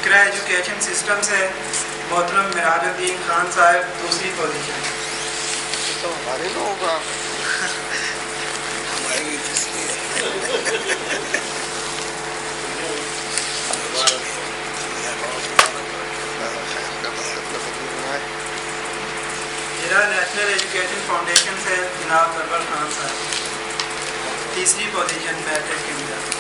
اقرا education system سے محترم مراج الدین خان صاحب دوسری پوزیشن. تو ہمارے لوگوں کا ہماری نیشنل ایجوکیشن فاؤنڈیشن سے جناب سرور خان صاحب تیسری پوزیشن میٹرک کے اندر.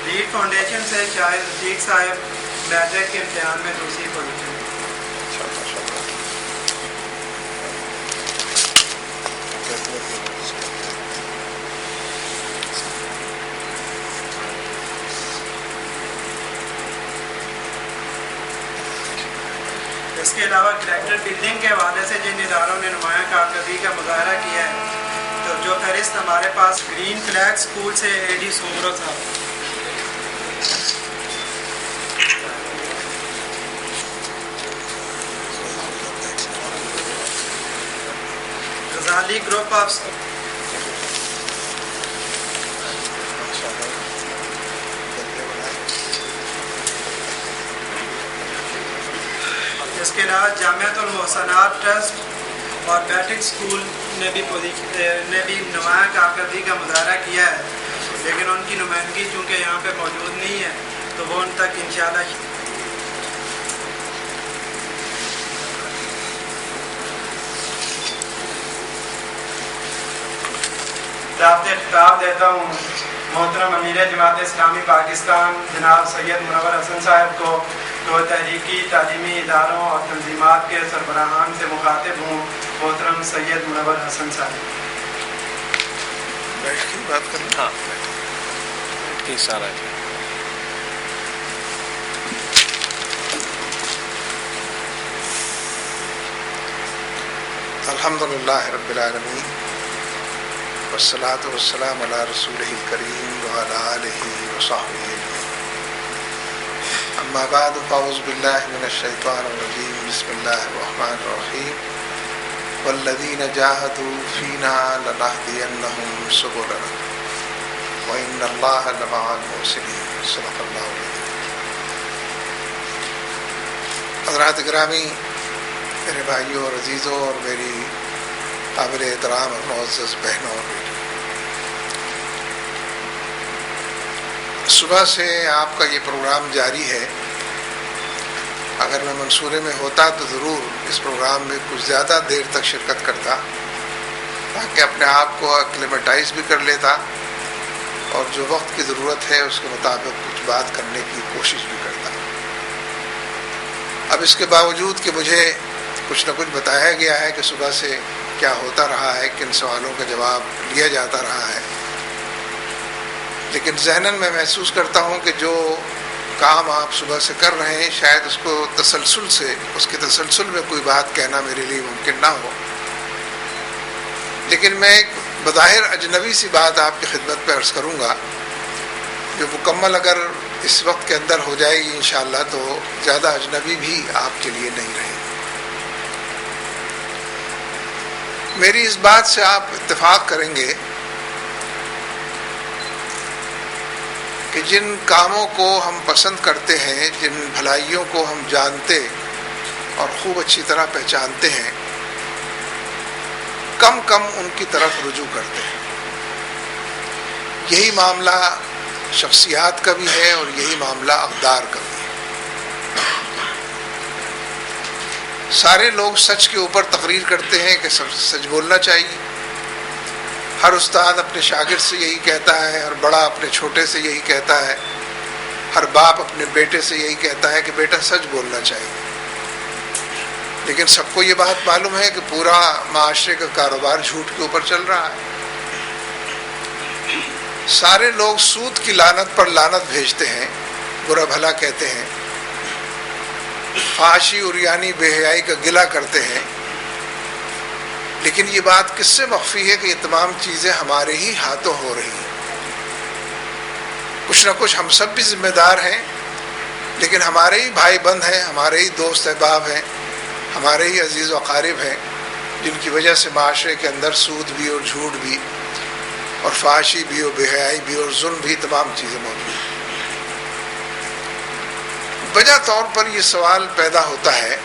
لیڈ فاؤنڈیشن سے شاہد رفیق صاحب میٹرک کے امتحان میں دوسری پوزیشن. اس کے علاوہ کریکٹر بلڈنگ کے حوالے سے جن اداروں نے نمایاں کارکردگی کا مظاہرہ کیا ہے تو جو فہرست ہمارے پاس گرین فلیگ اسکول سے اے ڈی سومرو صاحب، غزالی گروپ آف اس کے علاوہ جامعۃ المحسنات ٹرسٹ اور بیٹک اسکول نے بھی نمایاں کارکردگی کا مظاہرہ کیا ہے، لیکن ان کی نمائندگی چونکہ یہاں پہ موجود نہیں ہے تو وہ ان تک انشاءاللہ خطاب دیتا ہوں محترم امیر جماعت اسلامی پاکستان جناب سید منور حسن صاحب کو، تو تحریکی تعلیمی اداروں اور تنظیمات کے سربراہان سے مخاطب ہوں. محترم سید منور حسن صاحب. بیٹھ کے بات کرنا. ہاں کی سارا الحمدللہ رب العالمین والصلاة والسلام علی رسولہ الکریم وعلی آلہ وصحبہ اجمعین. اما بعد فاعوذ باللہ من الشیطان الرجیم. بسم اللہ الرحمن الرحیم. والذین جاہدوا فینا لنہدینہم سبلنا وإن اللہ لمع المحسنین. صدق اللہ العظیم. حضرات گرامی، میرے بھائیوں اور عزیزوں اور میری قابل احترام اور معزز بہنوں اور بیٹوں، صبح سے آپ کا یہ پروگرام جاری ہے. اگر میں منصورے میں ہوتا تو ضرور اس پروگرام میں کچھ زیادہ دیر تک شرکت کرتا تاکہ اپنے آپ کو ایکلیمیٹائز بھی کر لیتا اور جو وقت کی ضرورت ہے اس کے مطابق کچھ بات کرنے کی کوشش بھی کرتا. اب اس کے باوجود کہ مجھے کچھ نہ کچھ بتایا گیا ہے کہ صبح سے کیا ہوتا رہا ہے، کن سوالوں کا جواب لیا جاتا رہا ہے، لیکن ذہناً میں محسوس کرتا ہوں کہ جو کام آپ صبح سے کر رہے ہیں شاید اس کو اس کے تسلسل میں کوئی بات کہنا میرے لیے ممکن نہ ہو، لیکن میں ایک بظاہر اجنبی سی بات آپ کی خدمت پہ عرض کروں گا جو مکمل اگر اس وقت کے اندر ہو جائے گی انشاءاللہ تو زیادہ اجنبی بھی آپ کے لیے نہیں رہے. میری اس بات سے آپ اتفاق کریں گے کہ جن کاموں کو ہم پسند کرتے ہیں، جن بھلائیوں کو ہم جانتے اور خوب اچھی طرح پہچانتے ہیں، کم کم ان کی طرف رجوع کرتے ہیں. یہی معاملہ شخصیات کا بھی ہے اور یہی معاملہ اقدار کا بھی ہے. سارے لوگ سچ کے اوپر تقریر کرتے ہیں کہ سچ بولنا چاہیے. ہر استاد اپنے شاگرد سے یہی کہتا ہے، ہر بڑا اپنے چھوٹے سے یہی کہتا ہے، ہر باپ اپنے بیٹے سے یہی کہتا ہے کہ بیٹا سچ بولنا چاہیے. لیکن سب کو یہ بات معلوم ہے کہ پورا معاشرے کا کاروبار جھوٹ کے اوپر چل رہا ہے. سارے لوگ سود کی لعنت پر لعنت بھیجتے ہیں، برا بھلا کہتے ہیں، فحاشی اور یعنی بے حیائی کا گلہ کرتے ہیں. لیکن یہ بات کس سے مخفی ہے کہ یہ تمام چیزیں ہمارے ہی ہاتھوں ہو رہی ہیں. کچھ نہ کچھ ہم سب بھی ذمہ دار ہیں، لیکن ہمارے ہی بھائی بند ہیں، ہمارے ہی دوست احباب ہیں، ہمارے ہی عزیز و اقارب ہیں، جن کی وجہ سے معاشرے کے اندر سود بھی اور جھوٹ بھی اور فحاشی بھی اور بے حیائی بھی اور ظلم بھی، تمام چیزیں موجود ہیں۔ وجہ طور پر یہ سوال پیدا ہوتا ہے،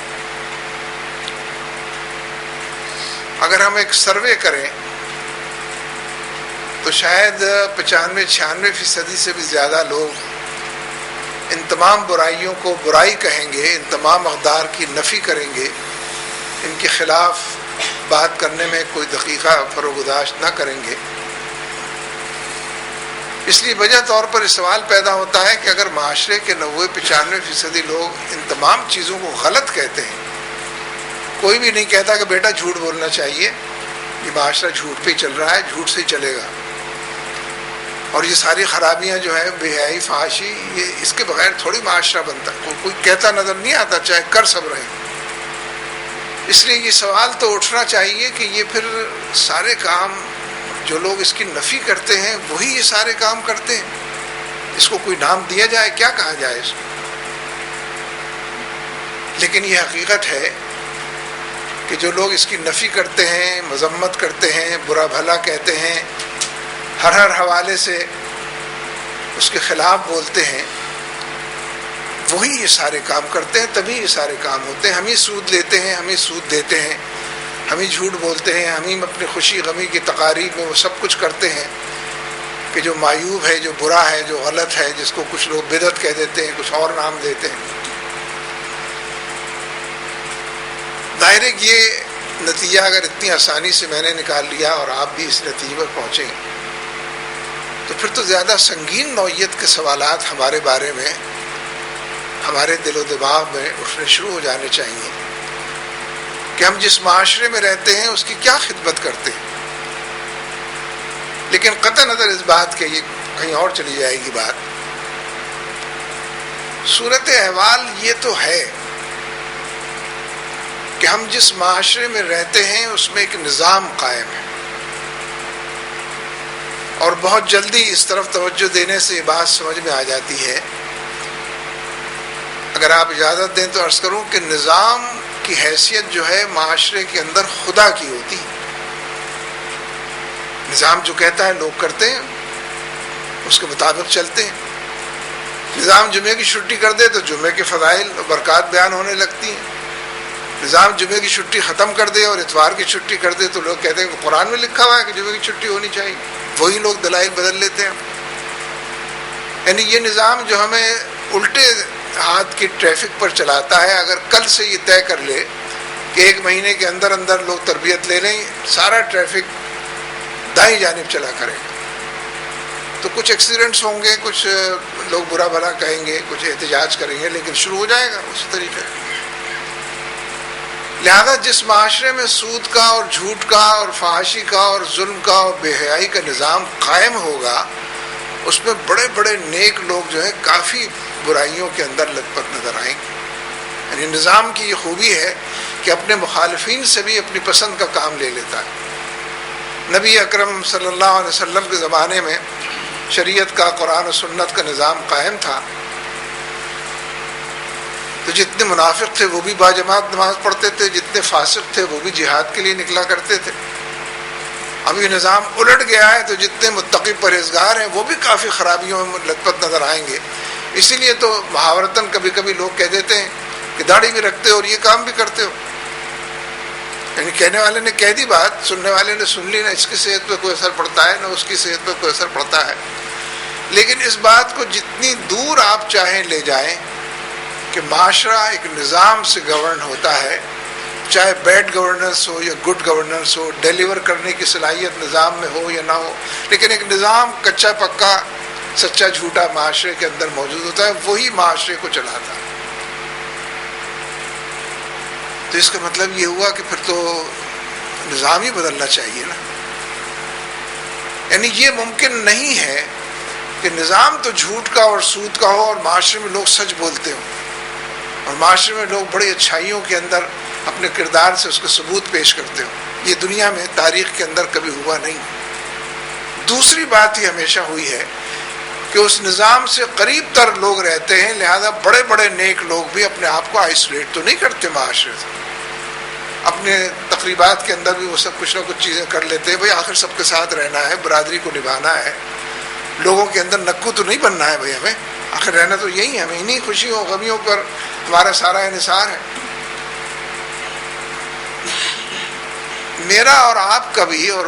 اگر ہم ایک سروے کریں تو شاید 95-96% سے بھی زیادہ لوگ ان تمام برائیوں کو برائی کہیں گے، ان تمام اقدار کی نفی کریں گے، ان کے خلاف بات کرنے میں کوئی دقیقہ فروگزاشت نہ کریں گے۔ اس لیے وجہ طور پر یہ سوال پیدا ہوتا ہے کہ اگر معاشرے کے 90-95% لوگ ان تمام چیزوں کو غلط کہتے ہیں، کوئی بھی نہیں کہتا کہ بیٹا جھوٹ بولنا چاہیے، یہ معاشرہ جھوٹ پہ چل رہا ہے، جھوٹ سے چلے گا، اور یہ ساری خرابیاں جو ہیں بے حیائی فحاشی، یہ اس کے بغیر تھوڑی معاشرہ بنتا، کوئی کہتا نظر نہیں آتا، چاہے کر سب رہے۔ اس لیے یہ سوال تو اٹھنا چاہیے کہ یہ پھر سارے کام جو لوگ اس کی نفی کرتے ہیں وہی یہ سارے کام کرتے ہیں، اس کو کوئی نام دیا جائے، کیا کہا جائے اس کو؟ لیکن یہ حقیقت ہے کہ جو لوگ اس کی نفی کرتے ہیں، مذمت کرتے ہیں، برا بھلا کہتے ہیں، ہر حوالے سے اس کے خلاف بولتے ہیں، وہی یہ سارے کام کرتے ہیں، تبھی یہ سارے کام ہوتے ہیں۔ ہم ہی سود لیتے ہیں، ہم ہی سود دیتے ہیں، ہم ہی جھوٹ بولتے ہیں، ہم ہی اپنی خوشی غمی کی تقاریب میں وہ سب کچھ کرتے ہیں کہ جو معیوب ہے، جو برا ہے، جو غلط ہے، جس کو کچھ لوگ بدعت کہہ دیتے ہیں، کچھ اور نام دیتے ہیں۔ ظاہر ہے کہ یہ نتیجہ اگر اتنی آسانی سے میں نے نکال لیا اور آپ بھی اس نتیجے پر پہنچیں تو پھر تو زیادہ سنگین نوعیت کے سوالات ہمارے بارے میں ہمارے دل و دماغ میں اٹھنے شروع ہو جانے چاہیے کہ ہم جس معاشرے میں رہتے ہیں اس کی کیا خدمت کرتے ہیں۔ لیکن قطع نظر اس بات کے، یہ کہیں اور چلی جائے گی بات، صورت احوال یہ تو ہے کہ ہم جس معاشرے میں رہتے ہیں اس میں ایک نظام قائم ہے، اور بہت جلدی اس طرف توجہ دینے سے یہ بات سمجھ میں آ جاتی ہے۔ اگر آپ اجازت دیں تو عرض کروں کہ نظام کی حیثیت جو ہے معاشرے کے اندر خدا کی ہوتی ہے۔ نظام جو کہتا ہے لوگ کرتے ہیں، اس کے مطابق چلتے ہیں۔ نظام جمعے کی چھٹی کر دے تو جمعے کے فضائل اور برکات بیان ہونے لگتی ہیں۔ نظام جمعے کی چھٹی ختم کر دے اور اتوار کی چھٹی کر دے تو لوگ کہتے ہیں کہ قرآن میں لکھا ہوا ہے کہ جمعے کی چھٹی ہونی چاہیے، وہی لوگ دلائل بدل لیتے ہیں۔ یعنی یہ نظام جو ہمیں الٹے ہاتھ کی ٹریفک پر چلاتا ہے، اگر کل سے یہ طے کر لے کہ 1 مہینے کے اندر اندر لوگ تربیت لے لیں، سارا ٹریفک دائیں جانب چلا کرے گا، تو کچھ ایکسیڈنٹس ہوں گے، کچھ لوگ برا بھلا کہیں گے، کچھ احتجاج کریں گے، لیکن شروع ہو جائے گا اسی طریقے۔ لہذا جس معاشرے میں سود کا اور جھوٹ کا اور فحاشی کا اور ظلم کا اور بے حیائی کا نظام قائم ہوگا، اس میں بڑے بڑے نیک لوگ جو ہیں کافی برائیوں کے اندر لت پت نظر آئیں گے۔ یعنی نظام کی یہ خوبی ہے کہ اپنے مخالفین سے بھی اپنی پسند کا کام لے لیتا ہے۔ نبی اکرم صلی اللہ علیہ وسلم کے زمانے میں شریعت کا، قرآن و سنت کا نظام قائم تھا، تو جتنے منافق تھے وہ بھی باجماعت نماز پڑھتے تھے، جتنے فاسق تھے وہ بھی جہاد کے لیے نکلا کرتے تھے۔ اب یہ نظام الٹ گیا ہے تو جتنے متقی پرہیزگار ہیں وہ بھی کافی خرابیوں میں لت پت نظر آئیں گے۔ اسی لیے تو محاورتاً کبھی کبھی لوگ کہہ دیتے ہیں کہ داڑھی بھی رکھتے ہو اور یہ کام بھی کرتے ہو۔ یعنی کہنے والے نے کہہ دی بات، سننے والے نے سن لی، نہ اس کی صحت پہ کوئی اثر پڑتا ہے نہ اس کی صحت پہ کوئی اثر پڑتا ہے۔ لیکن اس بات کو جتنی دور آپ چاہیں لے جائیں کہ معاشرہ ایک نظام سے گورن ہوتا ہے، چاہے بیڈ گورننس ہو یا گڈ گورننس ہو، ڈیلیور کرنے کی صلاحیت نظام میں ہو یا نہ ہو، لیکن ایک نظام کچا پکا سچا جھوٹا معاشرے کے اندر موجود ہوتا ہے، وہی معاشرے کو چلاتا ہے۔ تو اس کا مطلب یہ ہوا کہ پھر تو نظام ہی بدلنا چاہیے نا۔ یعنی یہ ممکن نہیں ہے کہ نظام تو جھوٹ کا اور سود کا ہو اور معاشرے میں لوگ سچ بولتے ہوں، اور معاشرے میں لوگ بڑی اچھائیوں کے اندر اپنے کردار سے اس کا ثبوت پیش کرتے ہوں۔ یہ دنیا میں تاریخ کے اندر کبھی ہوا نہیں۔ دوسری بات یہ ہمیشہ ہوئی ہے کہ اس نظام سے قریب تر لوگ رہتے ہیں، لہذا بڑے بڑے نیک لوگ بھی اپنے آپ کو آئسولیٹ تو نہیں کرتے معاشرے سے، اپنے تقریبات کے اندر بھی وہ سب کچھ نہ کچھ چیزیں کر لیتے ہیں. بھائی آخر سب کے ساتھ رہنا ہے، برادری کو نبھانا ہے، لوگوں کے اندر نکو تو نہیں بننا ہے. بھائی ہمیں آخر رہنا تو یہی ہے، ہمیں انہیں خوشیوں غمیوں پر ہمارا سارا انحصار ہے. میرا اور آپ کا بھی، اور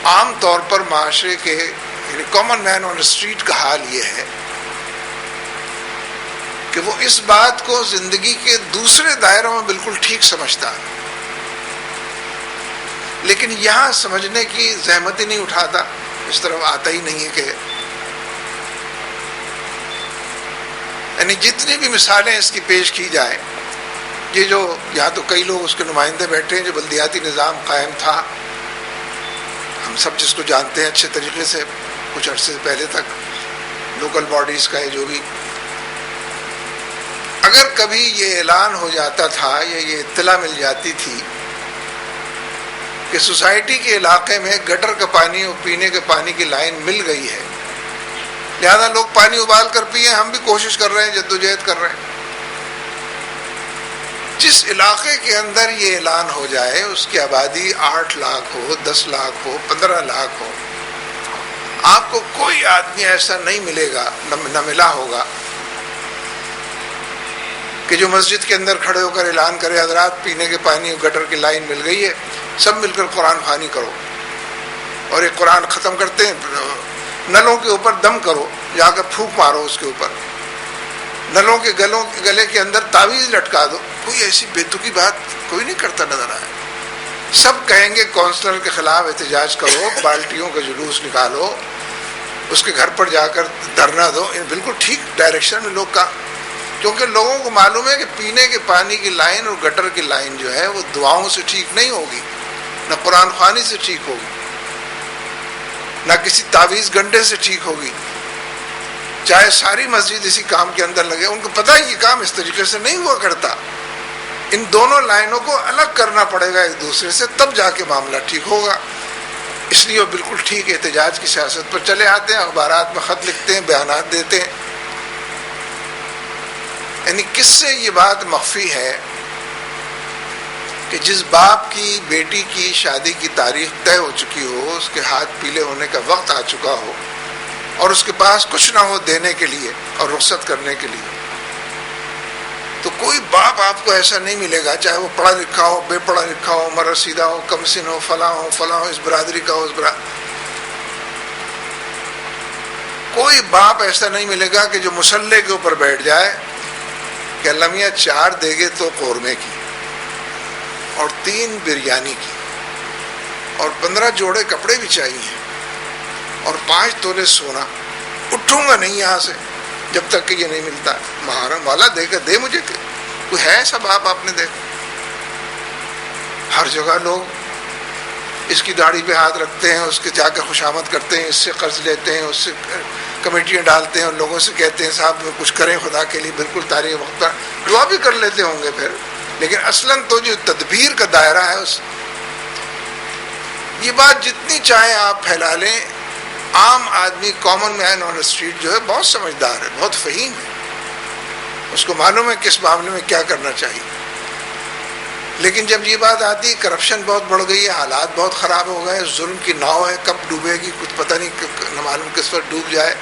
عام طور پر معاشرے کے یعنی کامن مین آن اسٹریٹ کا حال یہ ہے کہ وہ اس بات کو زندگی کے دوسرے دائروں میں بالکل ٹھیک سمجھتا ہے، لیکن یہاں سمجھنے کی زحمت ہی نہیں اٹھاتا، اس طرف آتا ہی نہیں ہے. کہ یعنی جتنی بھی مثالیں اس کی پیش کی جائیں، یہ جو یہاں تو کئی لوگ اس کے نمائندے بیٹھے ہیں، جو بلدیاتی نظام قائم تھا، ہم سب جس کو جانتے ہیں اچھے طریقے سے، کچھ عرصے پہلے تک لوکل باڈیز کا ہے جو بھی، اگر کبھی یہ اعلان ہو جاتا تھا یا یہ اطلاع مل جاتی تھی کہ سوسائٹی کے علاقے میں گٹر کا پانی اور پینے کے پانی کی لائن مل گئی ہے، لہذا لوگ پانی ابال کر پیئیں، ہم بھی کوشش کر رہے ہیں، جدوجہد کر رہے ہیں. جس علاقے کے اندر یہ اعلان ہو جائے اس کی آبادی 8 لاکھ ہو، 10 لاکھ ہو، 15 لاکھ ہو، آپ کو کوئی آدمی ایسا نہیں ملے گا، نہ ملا ہوگا کہ جو مسجد کے اندر کھڑے ہو کر اعلان کرے حضرات پینے کے پانی اور گٹر کی لائن مل گئی ہے، سب مل کر قرآن خوانی کرو، اور ایک قرآن ختم کرتے ہیں، نلوں کے اوپر دم کرو، جا کر پھونک مارو اس کے اوپر، نلوں کے گلے کے اندر تعویذ لٹکا دو. کوئی ایسی بیتوکی بات کوئی نہیں کرتا نظر آئے. سب کہیں گے کونسلر کے خلاف احتجاج کرو، بالٹیوں کا جلوس نکالو، اس کے گھر پر جا کر دھرنا دو. بالکل ٹھیک ڈائریکشن میں لوگ کا، کیونکہ لوگوں کو معلوم ہے کہ پینے کے پانی کی لائن اور گٹر کی لائن جو ہے وہ دعاؤں سے ٹھیک نہیں ہوگی، نہ قرآن خوانی سے ٹھیک ہوگی، نہ کسی تعویذ گنڈے سے ٹھیک ہوگی، چاہے ساری مسجد اسی کام کے اندر لگے. ان کو پتہ ہے یہ کام اس طریقے سے نہیں ہوا کرتا. ان دونوں لائنوں کو الگ کرنا پڑے گا ایک دوسرے سے، تب جا کے معاملہ ٹھیک ہوگا. اس لیے وہ بالکل ٹھیک احتجاج کی سیاست پر چلے آتے ہیں، اخبارات میں خط لکھتے ہیں، بیانات دیتے ہیں. یعنی کس سے یہ بات مخفی ہے کہ جس باپ کی بیٹی کی شادی کی تاریخ طے ہو چکی ہو، اس کے ہاتھ پیلے ہونے کا وقت آ چکا ہو، اور اس کے پاس کچھ نہ ہو دینے کے لیے اور رخصت کرنے کے لیے، تو کوئی باپ آپ کو ایسا نہیں ملے گا، چاہے وہ پڑھا لکھا ہو، بے پڑھا لکھا ہو، عمر رسیدہ ہو، کم سن ہو، فلاں ہو، اس برادری کا ہو، کوئی باپ ایسا نہیں ملے گا کہ جو مصلے کے اوپر بیٹھ جائے کہ اللہ میاں 4 دیگے تو قورمے کی، اور 3 بریانی کی، اور 15 جوڑے کپڑے بھی چاہیے، اور 5 تولے سونا. اٹھوں گا نہیں یہاں سے جب تک کہ یہ نہیں ملتا. محرم والا دے کر دے مجھے. کوئی ہے ایسا باپ آپ نے دیکھا؟ ہر جگہ لوگ اس کی داڑھی پہ ہاتھ رکھتے ہیں، اس کے جا کے خوشامد کرتے ہیں، اس سے قرض لیتے ہیں، اس سے کمیٹیاں ڈالتے ہیں، اور لوگوں سے کہتے ہیں صاحب کچھ کریں خدا کے لیے. بالکل تاریخ وقت پر دعا بھی کر لیتے ہوں گے پھر، لیکن اصلاً تو جو تدبیر کا دائرہ ہے اس، یہ بات جتنی چاہیں آپ پھیلا لیں، عام آدمی کامن مین آن اسٹریٹ جو ہے بہت سمجھدار ہے، بہت فہیم ہے، اس کو معلوم ہے کس معاملے میں کیا کرنا چاہیے. لیکن جب یہ بات آتی ہے کرپشن بہت بڑھ گئی ہے، حالات بہت خراب ہو گئے، ظلم کی ناؤ ہے، کب ڈوبے گی کچھ پتہ نہیں، نہ معلوم کس پر ڈوب جائے،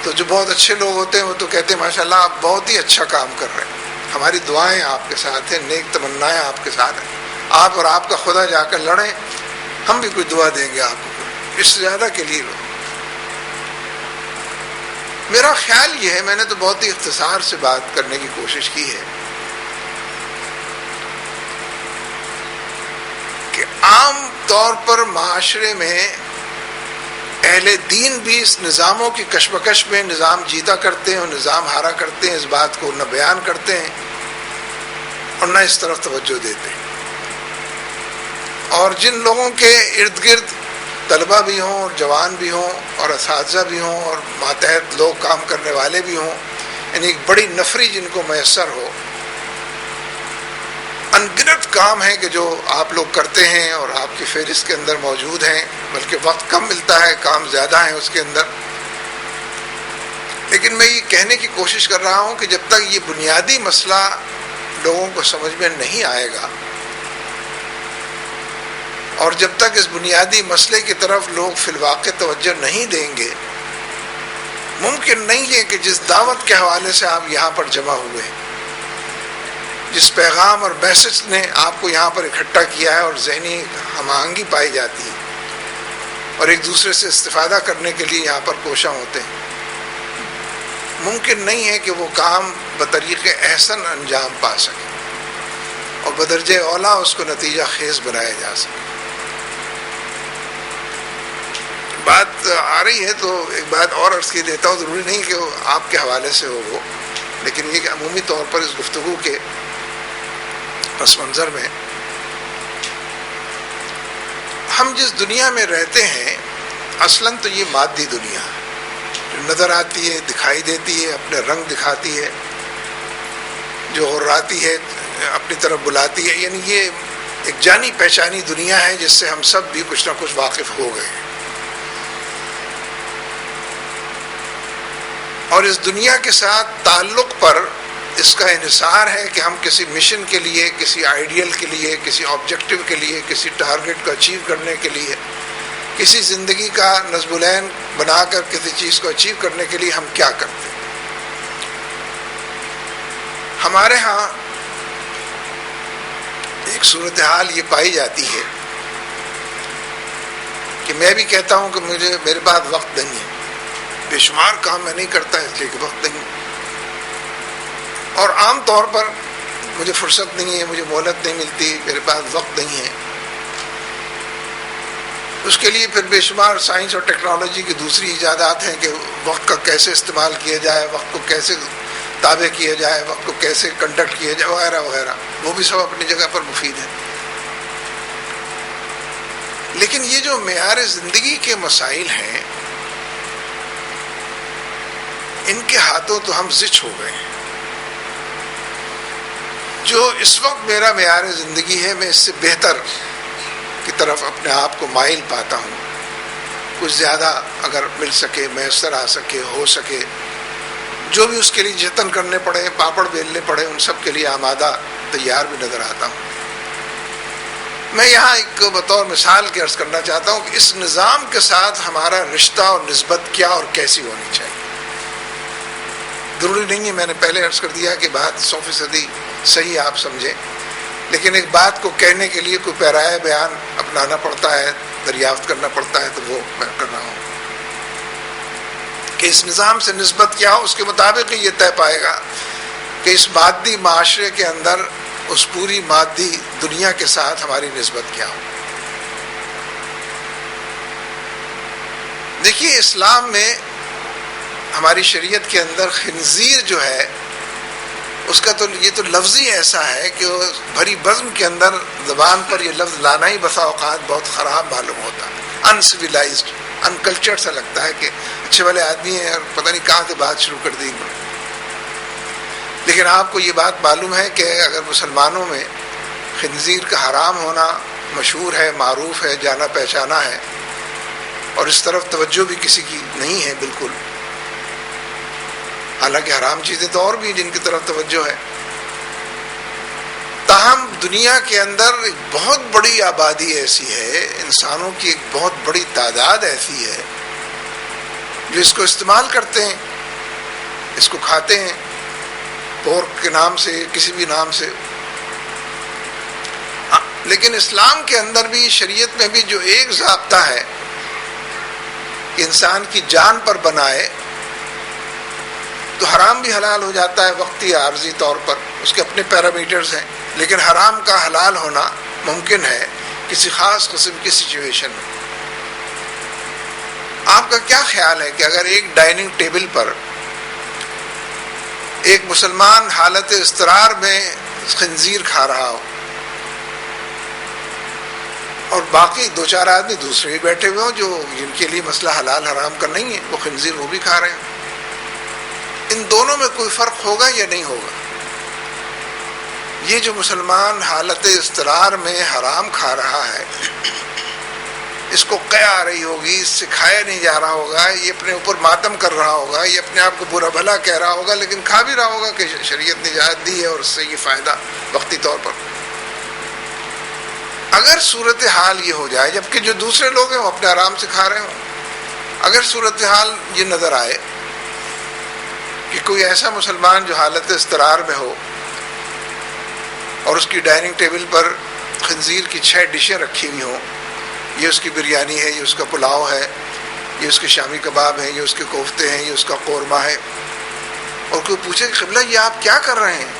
تو جو بہت اچھے لوگ ہوتے ہیں وہ تو کہتے ہیں ماشاءاللہ آپ بہت ہی اچھا کام کر رہے ہیں، ہماری دعائیں آپ کے ساتھ ہیں، نیک تمنائیں آپ کے ساتھ ہیں، آپ اور آپ کا خدا جا کر لڑیں، ہم بھی کوئی دعا دیں گے آپ کو. اس سے زیادہ کے لیے لو. میرا خیال یہ ہے، میں نے تو بہت ہی اختصار سے بات کرنے کی کوشش کی ہے، کہ عام طور پر معاشرے میں اہل دین بھی اس نظاموں کی کشمکش میں نظام جیتا کرتے ہیں اور نظام ہارا کرتے ہیں، اس بات کو نہ بیان کرتے ہیں اور نہ اس طرف توجہ دیتے ہیں. اور جن لوگوں کے ارد گرد طلبہ بھی ہوں اور جوان بھی ہوں اور اساتذہ بھی ہوں اور ماتحت لوگ کام کرنے والے بھی ہوں، یعنی ایک بڑی نفری جن کو میسر ہو، ان گنت کام ہیں کہ جو آپ لوگ کرتے ہیں اور آپ کی فہرست کے اندر موجود ہیں، بلکہ وقت کم ملتا ہے، کام زیادہ ہیں اس کے اندر. لیکن میں یہ کہنے کی کوشش کر رہا ہوں کہ جب تک یہ بنیادی مسئلہ لوگوں کو سمجھ میں نہیں آئے گا اور جب تک اس بنیادی مسئلے کی طرف لوگ فی الواقع توجہ نہیں دیں گے، ممکن نہیں ہے کہ جس دعوت کے حوالے سے آپ یہاں پر جمع ہوئے ہیں، جس پیغام اور میسج نے آپ کو یہاں پر اکٹھا کیا ہے اور ذہنی ہم آہنگی پائی جاتی ہے اور ایک دوسرے سے استفادہ کرنے کے لیے یہاں پر کوشاں ہوتے ہیں، ممکن نہیں ہے کہ وہ کام بطریق احسن انجام پا سکے اور بدرجہ اولا اس کو نتیجہ خیز بنایا جا سکے. بات آ رہی ہے تو ایک بات اور عرض کی دیتا ہوں، ضروری نہیں کہ وہ آپ کے حوالے سے ہو وہ، لیکن یہ کہ عمومی طور پر اس گفتگو کے پس منظر میں ہم جس دنیا میں رہتے ہیں اصلاً تو یہ مادی دنیا ہے جو نظر آتی ہے، دکھائی دیتی ہے، اپنے رنگ دکھاتی ہے، جو غراتی ہے، اپنی طرف بلاتی ہے، یعنی یہ ایک جانی پہچانی دنیا ہے جس سے ہم سب بھی کچھ نہ کچھ واقف ہو گئے. اور اس دنیا کے ساتھ تعلق پر اس کا انحصار ہے کہ ہم کسی مشن کے لیے، کسی آئیڈیل کے لیے، کسی آبجیکٹو کے لیے، کسی ٹارگٹ کو اچیو کرنے کے لیے، کسی زندگی کا نظم العین بنا کر کسی چیز کو اچیو کرنے کے لیے ہم کیا کرتے ہیں. ہمارے ہاں ایک صورتحال یہ پائی جاتی ہے کہ میں بھی کہتا ہوں کہ میرے پاس وقت نہیں ہے، بے شمار کام میں نہیں کرتا اس لیے کہ وقت نہیں، اور عام طور پر مجھے فرصت نہیں ہے، مجھے مہلت نہیں ملتی، میرے پاس وقت نہیں ہے. اس کے لیے پھر بے شمار سائنس اور ٹیکنالوجی کی دوسری ایجادات ہیں کہ وقت کا کیسے استعمال کیا جائے، وقت کو کیسے تابع کیا جائے، وقت کو کیسے کنڈکٹ کیا جائے، وغیرہ وغیرہ. وہ بھی سب اپنی جگہ پر مفید ہیں. لیکن یہ جو معیار زندگی کے مسائل ہیں ان کے ہاتھوں تو ہم زچ ہو گئے ہیں. جو اس وقت میرا معیار زندگی ہے میں اس سے بہتر کی طرف اپنے آپ کو مائل پاتا ہوں. کچھ زیادہ اگر مل سکے، میسر آ سکے، ہو سکے، جو بھی اس کے لیے جتن کرنے پڑے، پاپڑ بیلنے پڑے، ان سب کے لیے آمادہ تیار بھی نظر آتا ہوں. میں یہاں ایک بطور مثال کے عرض کرنا چاہتا ہوں کہ اس نظام کے ساتھ ہمارا رشتہ اور نسبت کیا اور کیسی ہونی چاہیے. ضروری نہیں ہے، میں نے پہلے عرض کر دیا کہ بات 100% صحیح آپ سمجھیں، لیکن ایک بات کو کہنے کے لیے کوئی پیرائے بیان اپنانا پڑتا ہے، دریافت کرنا پڑتا ہے، تو وہ میں کر رہا ہوں کہ اس نظام سے نسبت کیا ہو. اس کے مطابق یہ طے پائے گا کہ اس مادی معاشرے کے اندر اس پوری مادی دنیا کے ساتھ ہماری نسبت کیا ہو. دیکھیے اسلام میں ہماری شریعت کے اندر خنزیر جو ہے اس کا تو یہ تو لفظی ایسا ہے کہ وہ بھری بزم کے اندر زبان پر یہ لفظ لانا ہی بسا اوقات بہت خراب معلوم ہوتا ہے. انسویلائزڈ، انکلچرڈ سا لگتا ہے کہ اچھے والے آدمی ہیں اور پتہ نہیں کہاں سے بات شروع کر دی. لیکن آپ کو یہ بات معلوم ہے کہ اگر مسلمانوں میں خنزیر کا حرام ہونا مشہور ہے، معروف ہے، جانا پہچانا ہے، اور اس طرف توجہ بھی کسی کی نہیں ہے بالکل، حالانکہ حرام چیزیں تو اور بھی جن کی طرف توجہ ہے، تاہم دنیا کے اندر ایک بہت بڑی آبادی ایسی ہے، انسانوں کی ایک بہت بڑی تعداد ایسی ہے جو اس کو استعمال کرتے ہیں، اس کو کھاتے ہیں، پورک کے نام سے، کسی بھی نام سے. لیکن اسلام کے اندر بھی، شریعت میں بھی جو ایک ضابطہ ہے کہ انسان کی جان پر بنائے تو حرام بھی حلال ہو جاتا ہے وقتی عارضی طور پر، اس کے اپنے پیرامیٹرز ہیں. لیکن حرام کا حلال ہونا ممکن ہے کسی خاص قسم کی سچویشن میں. آپ کا کیا خیال ہے کہ اگر ایک ڈائننگ ٹیبل پر ایک مسلمان حالت اضطرار میں خنزیر کھا رہا ہو اور باقی 2-4 آدمی دوسرے ہی بیٹھے ہوئے ہوں جو جن کے لیے مسئلہ حلال حرام کا نہیں ہے، وہ خنزیر وہ بھی کھا رہے ہیں، ان دونوں میں کوئی فرق ہوگا یا نہیں ہوگا؟ یہ جو مسلمان حالت اضطرار میں حرام کھا رہا ہے، اس کو قیا آ رہی ہوگی، اس سے کھایا نہیں جا رہا ہوگا، یہ اپنے اوپر ماتم کر رہا ہوگا، یہ اپنے آپ کو برا بھلا کہہ رہا ہوگا، لیکن کھا بھی رہا ہوگا کہ شریعت نے اجازت دی ہے اور اس سے یہ فائدہ وقتی طور پر۔ اگر صورتحال یہ ہو جائے، جبکہ جو دوسرے لوگ ہیں وہ اپنے آرام سے کھا رہے ہوں، اگر صورتحال یہ نظر آئے کہ کوئی ایسا مسلمان جو حالت اضطرار میں ہو اور اس کی ڈائننگ ٹیبل پر خنزیر کی 6 ڈشیں رکھی ہوئی ہوں، یہ اس کی بریانی ہے، یہ اس کا پلاؤ ہے، یہ اس کے شامی کباب ہیں، یہ اس کے کوفتے ہیں، یہ اس کا قورمہ ہے، اور کوئی پوچھے کہ قبلہ یہ آپ کیا کر رہے ہیں،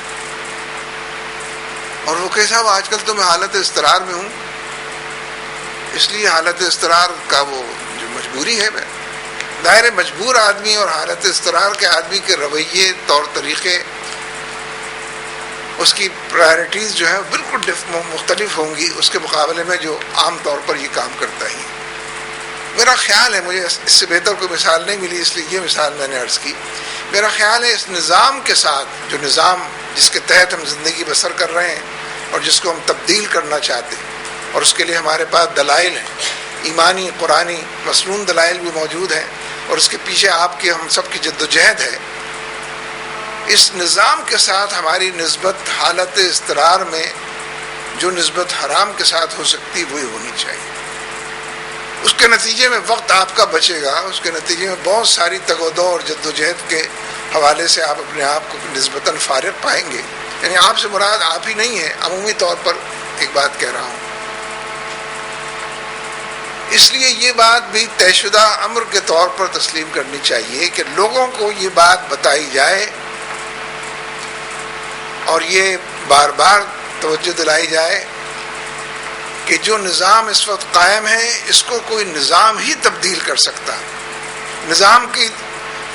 اور وہ کہے صاحب آج کل تو میں حالت اضطرار میں ہوں، اس لیے حالت اضطرار کا وہ جو مجبوری ہے، ظاہر مجبور آدمی اور حالت اضطرار کے آدمی کے رویے، طور طریقے، اس کی پرائرٹیز جو ہیں بالکل مختلف ہوں گی اس کے مقابلے میں جو عام طور پر یہ کام کرتا ہی۔ میرا خیال ہے، مجھے اس سے بہتر کوئی مثال نہیں ملی، اس لیے یہ مثال میں نے عرض کی، میرا خیال ہے اس نظام کے ساتھ، جو نظام جس کے تحت ہم زندگی بسر کر رہے ہیں اور جس کو ہم تبدیل کرنا چاہتے ہیں، اور اس کے لیے ہمارے پاس دلائل ہیں، ایمانی، قرآنی، مسنون دلائل بھی موجود ہیں، اور اس کے پیچھے آپ کی، ہم سب کی جد و جہد ہے، اس نظام کے ساتھ ہماری نسبت حالت اضطرار میں جو نسبت حرام کے ساتھ ہو سکتی وہی ہونی چاہیے۔ اس کے نتیجے میں وقت آپ کا بچے گا، اس کے نتیجے میں بہت ساری تگ و دو اور جد و جہد کے حوالے سے آپ اپنے آپ کو نسبتاً فارغ پائیں گے۔ یعنی آپ سے مراد آپ ہی نہیں ہے، عمومی طور پر ایک بات کہہ رہا ہوں۔ اس لیے یہ بات بھی طے شدہ امر کے طور پر تسلیم کرنی چاہیے کہ لوگوں کو یہ بات بتائی جائے اور یہ بار بار توجہ دلائی جائے کہ جو نظام اس وقت قائم ہے اس کو کوئی نظام ہی تبدیل کر سکتا، نظام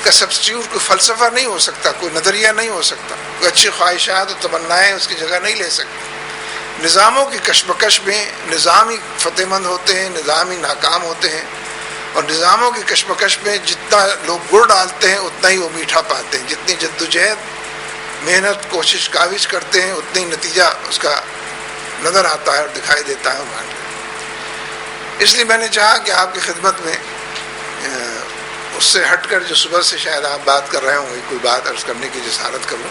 کا سبسٹیوٹ کوئی فلسفہ نہیں ہو سکتا، کوئی نظریہ نہیں ہو سکتا، کوئی اچھی خواہشات اور تمنائیں اس کی جگہ نہیں لے سکتی۔ نظاموں کی کشمکش میں نظام ہی فتح مند ہوتے ہیں، نظام ہی ناکام ہوتے ہیں، اور نظاموں کی کشمکش میں جتنا لوگ گڑ ڈالتے ہیں اتنا ہی وہ میٹھا پاتے ہیں، جتنی جد و جہد، محنت، کوشش، کاوش کرتے ہیں اتنا ہی نتیجہ اس کا نظر آتا ہے اور دکھائی دیتا ہے ہمارے۔ اس لیے میں نے چاہا کہ آپ کی خدمت میں اس سے ہٹ کر جو صبح سے شاید آپ بات کر رہے ہوں گے کوئی بات عرض کرنے کی جسارت کروں،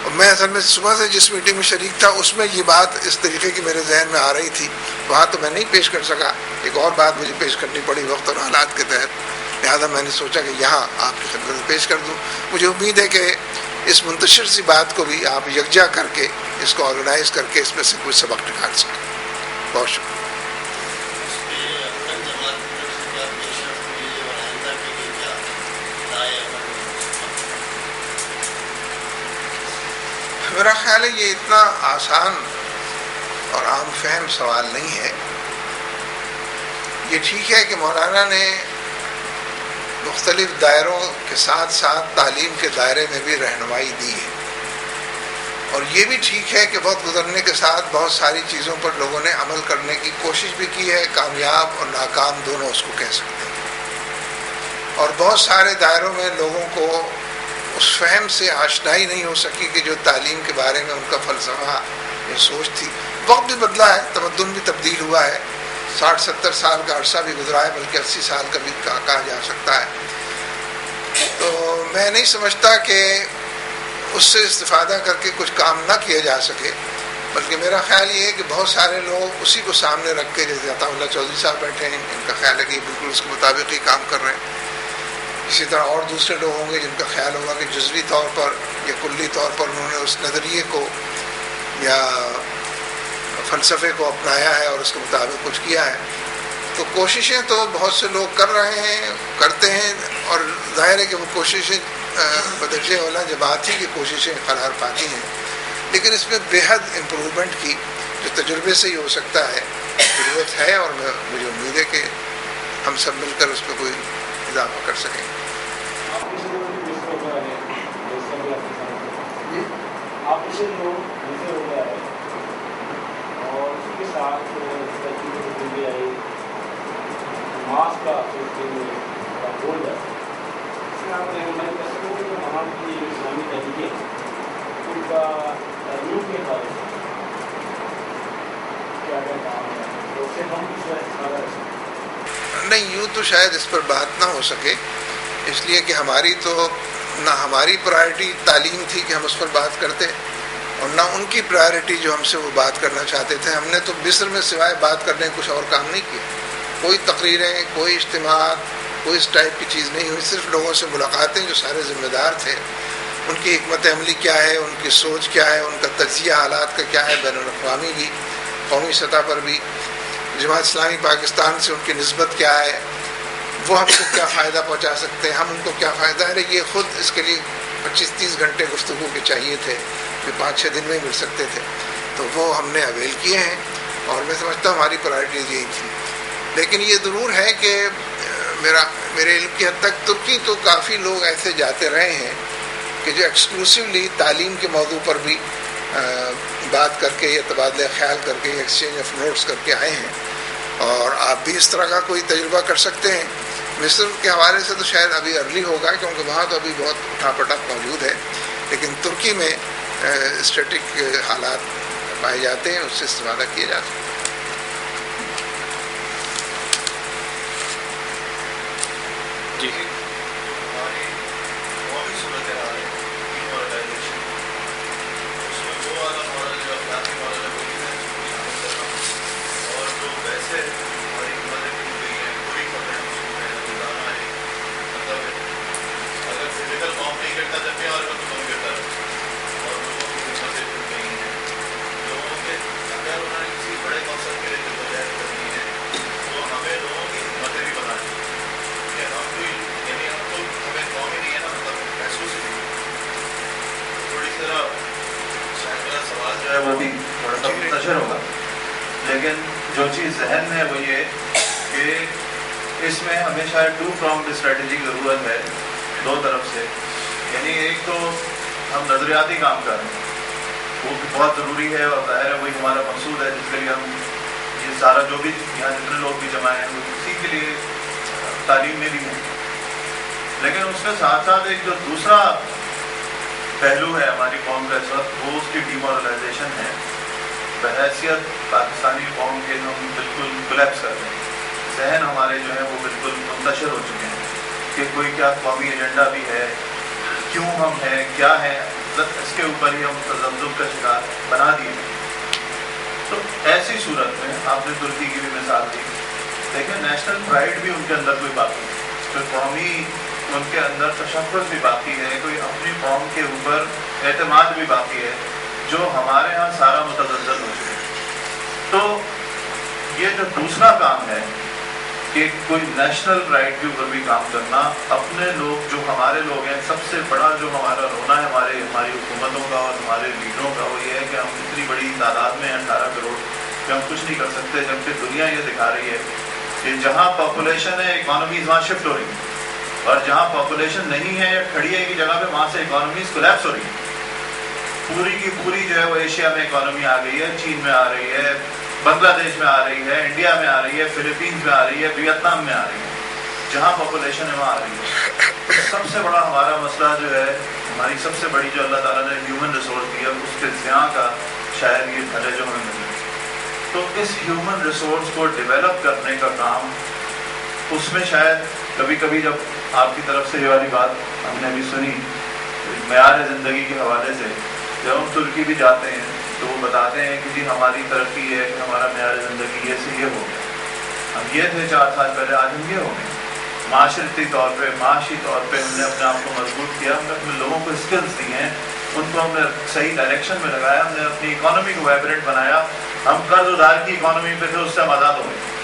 اور میں اصل میں صبح سے جس میٹنگ میں شریک تھا اس میں یہ بات اس طریقے کی میرے ذہن میں آ رہی تھی، وہاں تو میں نہیں پیش کر سکا، ایک اور بات مجھے پیش کرنی پڑی وقت اور حالات کے تحت، لہٰذا میں نے سوچا کہ یہاں آپ کی خدمت میں پیش کر دوں۔ مجھے امید ہے کہ اس منتشر سی بات کو بھی آپ یکجا کر کے اس کو آرگنائز کر کے اس میں سے کچھ سبق نکال سکیں۔ بہت شکریہ۔ میرا خیال ہے یہ اتنا آسان اور عام فہم سوال نہیں ہے۔ یہ ٹھیک ہے کہ مولانا نے مختلف دائروں کے ساتھ ساتھ تعلیم کے دائرے میں بھی رہنمائی دی ہے، اور یہ بھی ٹھیک ہے کہ وقت گزرنے کے ساتھ بہت ساری چیزوں پر لوگوں نے عمل کرنے کی کوشش بھی کی ہے، کامیاب اور ناکام دونوں اس کو کہہ سکتے ہیں، اور بہت سارے دائروں میں لوگوں کو اس فہم سے آشنائی نہیں ہو سکی کہ جو تعلیم کے بارے میں ان کا فلسفہ یا سوچ تھی۔ وقت بھی بدلا ہے، تمدن بھی تبدیل ہوا ہے، 60-70 سال کا عرصہ بھی گزرا ہے، بلکہ 80 سال کا بھی کہا جا سکتا ہے۔ تو میں نہیں سمجھتا کہ اس سے استفادہ کر کے کچھ کام نہ کیا جا سکے، بلکہ میرا خیال یہ ہے کہ بہت سارے لوگ اسی کو سامنے رکھ کے، جیسے عطا اللہ چودھری صاحب بیٹھے ہیں، ان کا خیال ہے کہ بالکل اس کے مطابق ہی کام کر رہے ہیں۔ اسی طرح اور دوسرے لوگ ہوں گے جن کا خیال ہوگا کہ جزوی طور پر یا کلی طور پر انہوں نے اس نظریے کو یا فلسفے کو اپنایا ہے اور اس کے مطابق کچھ کیا ہے۔ تو کوششیں تو بہت سے لوگ کر رہے ہیں، کرتے ہیں، اور ظاہر ہے کہ وہ کوششیں بدرجہ اولا جماعتی کی کوششیں قرار پاتی ہیں، لیکن اس میں بے حد امپروومنٹ کی جو تجربے سے ہی ہو سکتا ہے ضرورت ہے، اور مجھے امید ہے کہ ہم سب مل کر اس پہ کوئی اضافہ کر سکیں۔ آپ اسے لوگ جیسے ہو گیا ہے اور اس کے ساتھ ترقی آئی ماس کا بول جاتا ہے، اس میں آپ رہنمائی کر سکتے ہیں کہ وہاں کی اسلامی تحریکیں ان کا تعلیم کے حوالے سے کیا کیا کام ہے تو اس سے ہم کچھ استفادہ کر سکتے ہیں؟ نہیں، یوں تو شاید اس پر بات نہ ہو سکے، اس لیے کہ ہماری تو نہ ہماری پرائرٹی تعلیم تھی کہ ہم اس پر بات کرتے، اور نہ ان کی پرائرٹی جو ہم سے وہ بات کرنا چاہتے تھے. ہم نے تو مصر میں سوائے بات کرنے کچھ اور کام نہیں کیا. کوئی تقریریں، کوئی اجتماعات، کوئی اس ٹائپ کی چیز نہیں ہوئی. صرف لوگوں سے ملاقاتیں، جو سارے ذمہ دار تھے، ان کی حکمت عملی کیا ہے، ان کی سوچ کیا ہے، ان کا تجزیہ حالات کا کیا ہے، بین الاقوامی بھی، قومی سطح پر بھی، جماعت اسلامی پاکستان سے ان کی نسبت کیا ہے، وہ ہم کو کیا فائدہ پہنچا سکتے ہیں، ہم ان کو کیا فائدہ ہے. یہ خود اس کے لیے 25-30 گھنٹے گفتگو کے چاہیے تھے، جو 5-6 دن میں مل سکتے تھے. تو وہ ہم نے اویل کیے ہیں، اور میں سمجھتا ہوں ہماری پرائرٹیز یہی تھی. لیکن یہ ضرور ہے کہ میرے علم کی حد تک ترکی تو کافی لوگ ایسے جاتے رہے ہیں کہ جو ایکسکلوسیولی تعلیم کے موضوع پر بھی بات کر کے یا تبادلہ خیال کر کے یا ایکسچینج آف نوٹس کر کے آئے ہیں. اور آپ بھی اس طرح کا کوئی تجربہ کر سکتے ہیں. مصر کے حوالے سے تو شاید ابھی ارلی ہوگا، کیونکہ وہاں تو ابھی بہت اٹھا پٹک موجود ہے، لیکن ترکی میں اسٹیٹک حالات پائے جاتے ہیں، اس سے استفادہ کیا جا سکتا ہے. جی ہماری قومی صورت حال ہے ڈیمورلائزیشن، اس میں وہ والا ماڈل جو اخلاقی ماڈل ہے وہی میں شامل کر رہا ہوں، اور جو ویسے ہماری مدد کی گئی ہے پوری خبریں اس میں روزانہ ہے. مطلب اگر فزیکل فارم نہیں کرتا جب بھی ہمارے وقت کم کرتا ہے، اور لوگوں کی خدمتیں چھوٹ گئی ہیں. لوگوں کے اگر انہوں نے کسی بڑے مقصد کے لیے جدوجہد کرنی ہے تو ہمیں لوگوں کی خدمتیں بھی بنانی ہیں. ہم کوئی یعنی ہم تو ہمیں قوم ہی نہیں ہے نا، مطلب محسوس ہی نہیں. تھوڑی سی ذرا شاید میرا سوال جو ہے وہ بھی تھوڑا سا منتشر ہوگا، لیکن جو چیز ذہن میں ہے وہ یہ کہ اس میں ہمیں شاید 2 pronged اسٹریٹجی کی ضرورت ہے، 2 طرف سے. یعنی ایک تو ہم نظریاتی کام کر رہے ہیں، وہ بھی بہت ضروری ہے، اور ظاہر ہے وہی ہمارا مقصود ہے جس کے لیے ہم یہ سارا جو بھی یہاں جتنے لوگ بھی جمع ہیں وہ اسی کے لیے تعلیم میں بھی ہیں. لیکن اس کے ساتھ ساتھ ایک جو دوسرا پہلو ہے ہماری قوم کا اس وقت، وہ اس کی ڈیمورلائزیشن ہے. بحیثیت پاکستانی قوم کے ہم بالکل کولیپس کر رہے ہیں. ذہن ہمارے جو ہیں وہ بالکل منتشر ہو چکے ہیں کہ کوئی کیا قومی ایجنڈا بھی ہے، کیوں ہم ہیں، کیا ہے، اس کے اوپر ہی ہم تذبذب کا شکار بنا دیے. تو ایسی صورت میں آپ نے ترکی کی بھی مثال دی. دیکھیں نیشنل پرائڈ بھی ان کے اندر کوئی باقی ہے، کوئی قومی ان کے اندر تشخص بھی باقی ہے، کوئی اپنی قوم کے اوپر اعتماد بھی باقی ہے، جو ہمارے ہاں سارا متزلزل ہو چکے ہیں. تو یہ جو دوسرا کام ہے کہ کوئی نیشنل پرائڈ کے اوپر بھی کام کرنا، اپنے لوگ جو ہمارے لوگ ہیں، سب سے بڑا جو ہمارا رونا ہے ہماری حکومتوں کا اور ہمارے لیڈروں کا، وہ یہ ہے کہ ہم اتنی بڑی تعداد میں 18 کروڑ کہ ہم کچھ نہیں کر سکتے، جبکہ دنیا یہ دکھا رہی ہے کہ جہاں پاپولیشن ہے اکانومیز وہاں شفٹ ہو رہی ہیں، اور جہاں پاپولیشن نہیں ہے یا کھڑی ہے کی جگہ پہ، وہاں سے اکانومیز کولیپس ہو رہی ہیں. پوری کی پوری جو ہے وہ ایشیا میں اکانومی آ گئی ہے، چین میں آ رہی ہے، بنگلہ دیش میں آ رہی ہے، انڈیا میں آ رہی ہے، فلپینز میں آ رہی ہے، ویتنام میں آ رہی ہے. جہاں پاپولیشن ہے وہاں آ رہی ہے. سب سے بڑا ہمارا مسئلہ جو ہے، ہماری سب سے بڑی جو اللہ تعالیٰ نے ہیومن ریسورس دی ہے، اس کے زیاں کا شاید یہ پھل ہے جو ہمیں ملے. تو اس ہیومن ریسورس کو ڈیولپ کرنے کا کام، اس میں شاید کبھی کبھی جب آپ کی طرف سے یہ والی بات ہم نے بھی سنی معیار زندگی کے حوالے سے، جب ہم ترکی بھی جاتے ہیں تو وہ بتاتے ہیں کہ جی ہماری ترقی ہے کہ ہمارا معیار زندگی یہ سے یہ ہو گیا، ہم یہ تھے 4 سال پہلے، آج ہم یہ ہو گئے. معاشرتی طور پہ، معاشی طور پہ ہم نے اپنے آپ کو مضبوط کیا، ہم نے اپنے لوگوں کو اسکلس دی ہیں، ان کو ہم نے صحیح ڈائریکشن میں لگایا، ہم نے اپنی اکانومی کو وائبرنٹ بنایا. ہم قرض ادار کی اکانومی پہ تھے، اس سے ہم آزاد ہو گئے،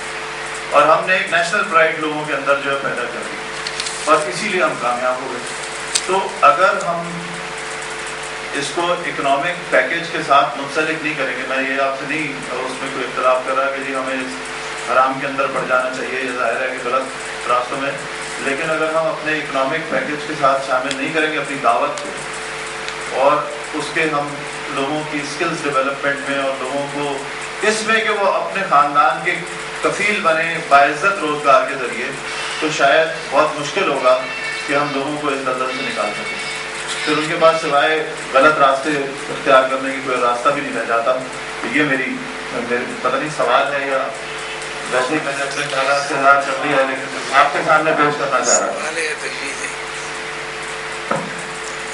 اور ہم نے ایک نیشنل پرائڈ لوگوں کے اندر جو ہے پیدا کر دی، اور اسی لیے ہم کامیاب ہو گئے. تو اگر ہم اس کو اکنامک پیکیج کے ساتھ منسلک نہیں کریں گے، میں یہ آپ سے نہیں اس میں کوئی اختلاف کر رہا کہ جی ہمیں اس حرام کے اندر پڑ جانا چاہیے، یہ ظاہر ہے کہ غلط راستوں میں، لیکن اگر ہم اپنے اکنامک پیکیج کے ساتھ شامل نہیں کریں گے اپنی دعوت کو، اور اس کے ہم لوگوں کی اسکلز ڈیولپمنٹ میں، اور لوگوں کو اس میں کہ وہ اپنے خاندان کے کفیل بنے باعزت روزگار کے ذریعے، تو شاید بہت مشکل ہوگا کہ ہم لوگوں کو اس دلدل سے نکال سکیں. پھر ان کے پاس سوائے غلط راستے اختیار کرنے کی کوئی راستہ بھی نہیں رہ جاتا. یہ میری پتہ نہیں سوال ہے یا ویسے ہی میں نے اپنے خیالات سے اظہار کر لیا ہے، لیکن آپ کے سامنے پیش کرنا چاہ رہا ہوں.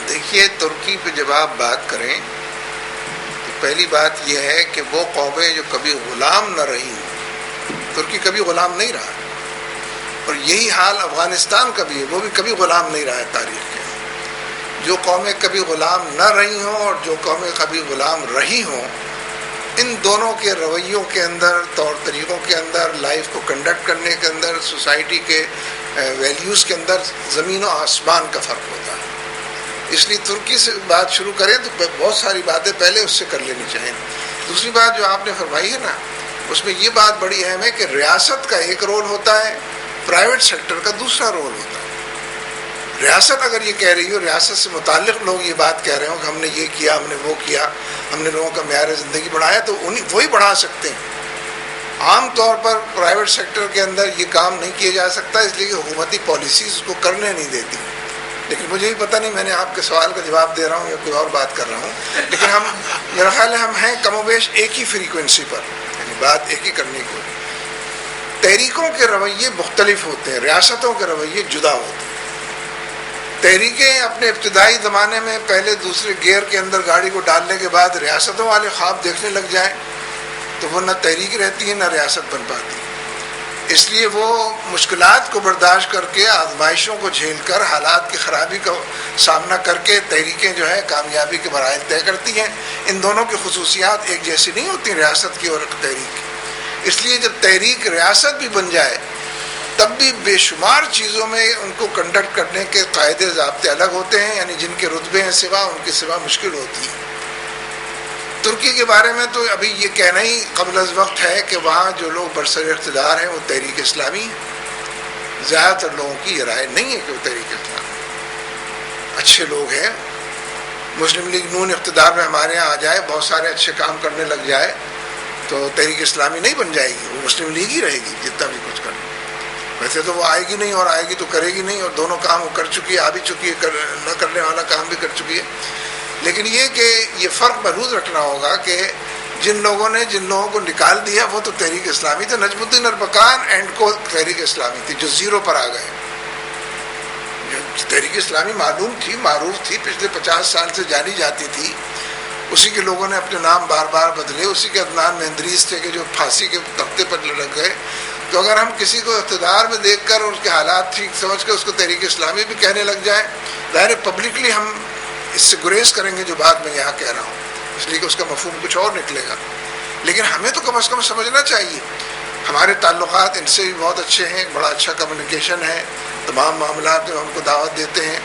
دیکھیے، ترکی پہ جب آپ بات کریں تو پہلی بات یہ ہے کہ وہ قومیں جو کبھی غلام نہ رہی، ترکی کبھی غلام نہیں رہا، اور یہی حال افغانستان کا بھی ہے، وہ بھی کبھی غلام نہیں رہا ہے تاریخ کے. جو قومیں کبھی غلام نہ رہی ہوں اور جو قومیں کبھی غلام رہی ہوں، ان دونوں کے رویوں کے اندر، طور طریقوں کے اندر، لائف کو کنڈکٹ کرنے کے اندر، سوسائٹی کے ویلیوز کے اندر زمین و آسمان کا فرق ہوتا ہے. اس لیے ترکی سے بات شروع کریں تو بہت ساری باتیں پہلے اس سے کر لینی چاہیے. دوسری بات جو آپ نے فرمائی ہے نا، اس میں یہ بات بڑی اہم ہے کہ ریاست کا ایک رول ہوتا ہے، پرائیویٹ سیکٹر کا دوسرا رول ہوتا ہے. ریاست اگر یہ کہہ رہی ہو، ریاست سے متعلق لوگ یہ بات کہہ رہے ہوں کہ ہم نے یہ کیا، ہم نے وہ کیا، ہم نے لوگوں کا معیار زندگی بڑھایا، تو وہی بڑھا سکتے ہیں. عام طور پر پرائیویٹ سیکٹر کے اندر یہ کام نہیں کیا جا سکتا، اس لیے کہ حکومتی پالیسیز اس کو کرنے نہیں دیتی. لیکن مجھے بھی پتہ نہیں، میں نے آپ کے سوال کا جواب دے رہا ہوں یا کوئی اور بات کر رہا ہوں، لیکن میرا خیال ہے ہم ہیں کم و بیش ایک ہی فریکوینسی پر، یعنی بات ایک ہی کرنے کو. تحریکوں کے رویے مختلف ہوتے ہیں، ریاستوں کے رویے جدا ہوتے ہیں. تحریکیں اپنے ابتدائی زمانے میں پہلے دوسرے گیئر کے اندر گاڑی کو ڈالنے کے بعد ریاستوں والے خواب دیکھنے لگ جائیں تو وہ نہ تحریک رہتی ہے نہ ریاست بن پاتی. اس لیے وہ مشکلات کو برداشت کر کے، آزمائشوں کو جھیل کر، حالات کی خرابی کا سامنا کر کے تحریکیں جو ہے کامیابی کے مراحل طے کرتی ہیں. ان دونوں کی خصوصیات ایک جیسی نہیں ہوتی، ریاست کی اور تحریک کی. اس لیے جب تحریک ریاست بھی بن جائے تب بھی بے شمار چیزوں میں ان کو کنڈکٹ کرنے کے قاعدے ضابطے الگ ہوتے ہیں، یعنی جن کے رتبے ہیں سوا، ان کی سوا مشکل ہوتی ہے. ترکی کے بارے میں تو ابھی یہ کہنا ہی قبل از وقت ہے کہ وہاں جو لوگ برسر اقتدار ہیں وہ تحریک اسلامی ہیں. زیادہ تر لوگوں کی یہ رائے نہیں ہے کہ وہ تحریک اسلامی اچھے لوگ ہیں. مسلم لیگ نون اقتدار میں ہمارے یہاں آ جائے، بہت سارے اچھے کام کرنے لگ جائے تو تحریک اسلامی نہیں بن جائے گی، وہ مسلم لیگ ہی رہے گی جتنا بھی کچھ کرے. ویسے تو وہ آئے گی نہیں، اور آئے گی تو کرے گی نہیں، اور دونوں کام وہ کر چکی ہے، آ بھی چکی ہے، نہ کرنے والا کام بھی کر چکی ہے. لیکن یہ کہ یہ فرق محفوظ رکھنا ہوگا کہ جن لوگوں کو نکال دیا وہ تو تحریک اسلامی تھے. نجم الدین اربکان اینڈ کو تحریک اسلامی تھی جو زیرو پر آ گئے. تحریک اسلامی معلوم تھی، معروف تھی، پچھلے 50 سال سے جانی جاتی تھی. اسی کے لوگوں نے اپنے نام بار بار بدلے. اسی کے عدنان مہندریز تھے کہ جو پھانسی کے تختے پر لٹک گئے. تو اگر ہم کسی کو اقتدار میں دیکھ کر اور اس کے حالات ٹھیک سمجھ کر اس کو تحریک اسلامی بھی کہنے لگ جائیں، ظاہر پبلکلی ہم اس سے گریز کریں گے جو بات میں یہاں کہہ رہا ہوں، اس لیے کہ اس کا مفہوم کچھ اور نکلے گا. لیکن ہمیں تو کم از کم سمجھنا چاہیے. ہمارے تعلقات ان سے بھی بہت اچھے ہیں، بڑا اچھا کمیونیکیشن ہے، تمام معاملات میں ہم کو دعوت دیتے ہیں.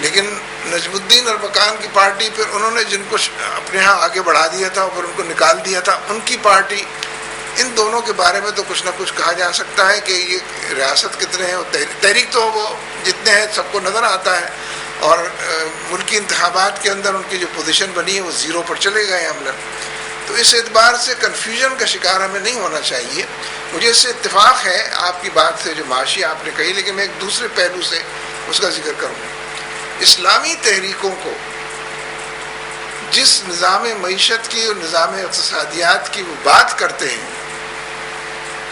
لیکن نجم الدین اربکان کی پارٹی، پھر انہوں نے جن کو اپنے ہاں آگے بڑھا دیا تھا اور پھر ان کو نکال دیا تھا، ان کی پارٹی، ان دونوں کے بارے میں تو کچھ نہ کچھ کہا جا سکتا ہے کہ یہ ریاست کتنے ہیں. تحریک تو وہ جتنے ہیں سب کو نظر آتا ہے، اور ملکی انتخابات کے اندر ان کی جو پوزیشن بنی ہے وہ زیرو پر چلے گئے ہیں عملاً. تو اس اعتبار سے کنفیوژن کا شکار ہمیں نہیں ہونا چاہیے. مجھے اس سے اتفاق ہے آپ کی بات سے جو معاشی آپ نے کہی، لیکن میں ایک دوسرے پہلو سے اس کا ذکر کروں. اسلامی تحریکوں کو جس نظام معیشت کی اور نظام اقتصادیات کی وہ بات کرتے ہیں،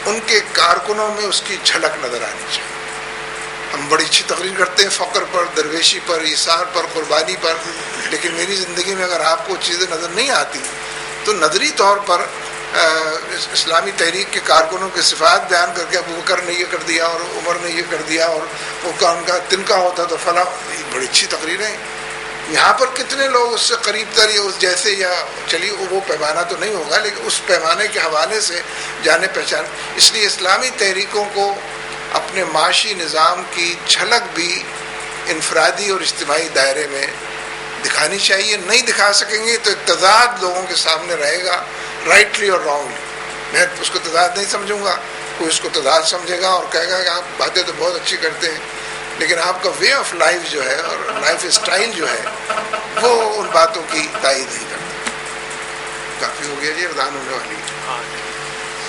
ان کے کارکنوں میں اس کی جھلک نظر آنی چاہیے. ہم بڑی اچھی تقریر کرتے ہیں فقر پر، درویشی پر، ایثار پر، قربانی پر، لیکن میری زندگی میں اگر آپ کو چیزیں نظر نہیں آتی تو نظری طور پر اسلامی تحریک کے کارکنوں کے صفات بیان کر کے ابو بکر نے یہ کر دیا اور عمر نے یہ کر دیا اور وہ ان کا تنکا ہوتا تو فلاں، بڑی اچھی تقریریں. یہاں پر کتنے لوگ اس سے قریب تر یا اس جیسے، یا چلیے وہ پیمانہ تو نہیں ہوگا لیکن اس پیمانے کے حوالے سے جانے پہچان. اس لیے اسلامی تحریکوں کو اپنے معاشی نظام کی جھلک بھی انفرادی اور اجتماعی دائرے میں دکھانی چاہیے. نہیں دکھا سکیں گے تو ایک تضاد لوگوں کے سامنے رہے گا، رائٹلی اور رانگلی. میں اس کو تضاد نہیں سمجھوں گا، کوئی اس کو تضاد سمجھے گا اور کہے گا کہ آپ باتیں تو بہت اچھی کرتے ہیں، لیکن آپ کا وے آف لائف جو ہے اور لائف اسٹائل جو ہے وہ ان باتوں کی تائید نہیں کرتا. کافی ہو گیا جی، اذان ہونے والی ہے.